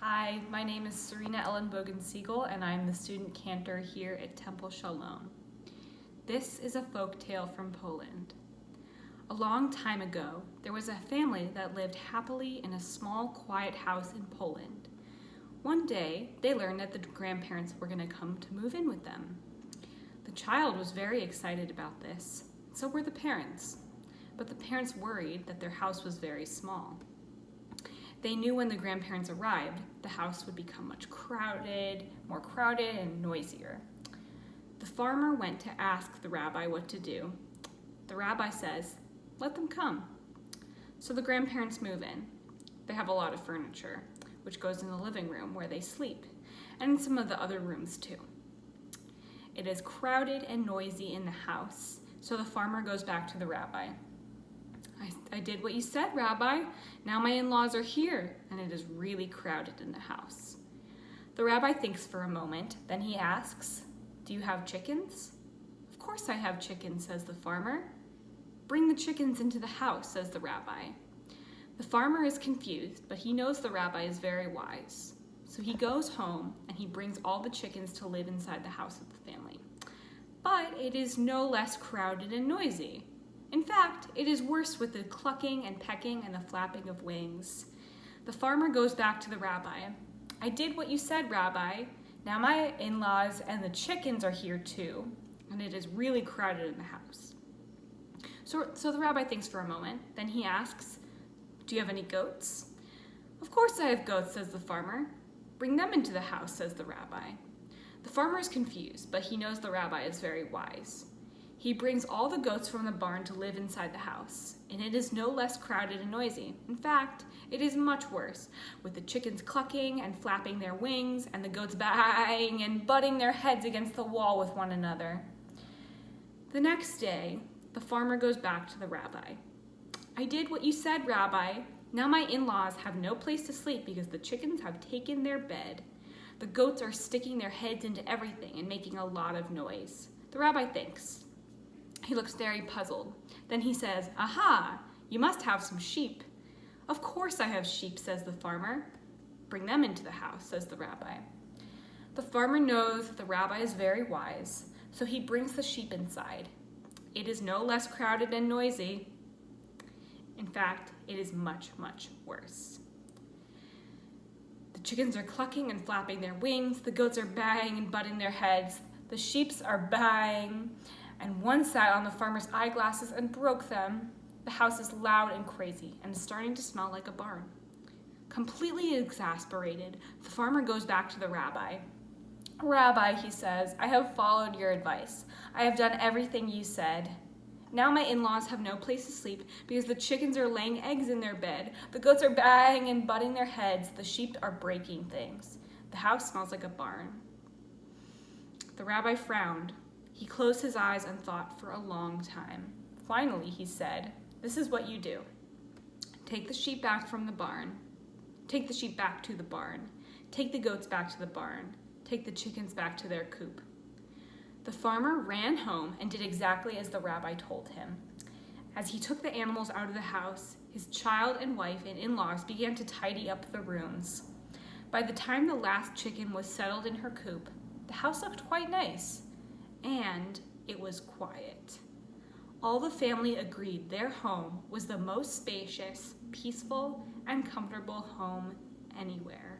Hi, my name is Serena Ellen Bogen-Siegel, and I'm the student cantor here at Temple Shalom. This is a folk tale from Poland. A long time ago, there was a family that lived happily in a small, quiet house in Poland. One day, they learned that the grandparents were going to come to move in with them. The child was very excited about this, so were the parents. But the parents worried that their house was very small. They knew when the grandparents arrived, the house would become more crowded and noisier. The farmer went to ask the rabbi what to do. The rabbi says, "Let them come." So the grandparents move in. They have a lot of furniture, which goes in the living room where they sleep, and in some of the other rooms too. It is crowded and noisy in the house, so the farmer goes back to the rabbi. I did what you said, Rabbi. Now my in-laws are here, and it is really crowded in the house. The rabbi thinks for a moment, then he asks, "Do you have chickens?" "Of course I have chickens," says the farmer. "Bring the chickens into the house," says the rabbi. The farmer is confused, but he knows the rabbi is very wise. So he goes home, and he brings all the chickens to live inside the house of the family. But it is no less crowded and noisy. In fact, it is worse with the clucking and pecking and the flapping of wings. The farmer goes back to the rabbi. "I did what you said, Rabbi. Now my in-laws and the chickens are here too, and it is really crowded in the house." So the rabbi thinks for a moment. Then he asks, "Do you have any goats?" "Of course I have goats," says the farmer. "Bring them into the house," says the rabbi. The farmer is confused, but he knows the rabbi is very wise. He brings all the goats from the barn to live inside the house, and it is no less crowded and noisy. In fact, it is much worse, with the chickens clucking and flapping their wings, and the goats baaing and butting their heads against the wall with one another. The next day, the farmer goes back to the rabbi. "I did what you said, Rabbi. Now my in-laws have no place to sleep because the chickens have taken their bed. The goats are sticking their heads into everything and making a lot of noise." The rabbi thinks. He looks very puzzled. Then he says, "Aha, you must have some sheep." "Of course I have sheep," says the farmer. "Bring them into the house," says the rabbi. The farmer knows that the rabbi is very wise, so he brings the sheep inside. It is no less crowded and noisy. In fact, it is much, much worse. The chickens are clucking and flapping their wings. The goats are baaing and butting their heads. The sheep are baaing, and one sat on the farmer's eyeglasses and broke them. The house is loud and crazy and is starting to smell like a barn. Completely exasperated, the farmer goes back to the rabbi. "Rabbi," he says, "I have followed your advice. I have done everything you said. Now my in-laws have no place to sleep because the chickens are laying eggs in their bed. The goats are baaing and butting their heads. The sheep are breaking things. The house smells like a barn." The rabbi frowned. He closed his eyes and thought for a long time. Finally, he said, "This is what you do. Take the sheep back from the barn. Take the sheep back to the barn. Take the goats back to the barn. Take the chickens back to their coop." The farmer ran home and did exactly as the rabbi told him. As he took the animals out of the house, his child and wife and in-laws began to tidy up the rooms. By the time the last chicken was settled in her coop, the house looked quite nice. And it was quiet. All the family agreed their home was the most spacious, peaceful, and comfortable home anywhere.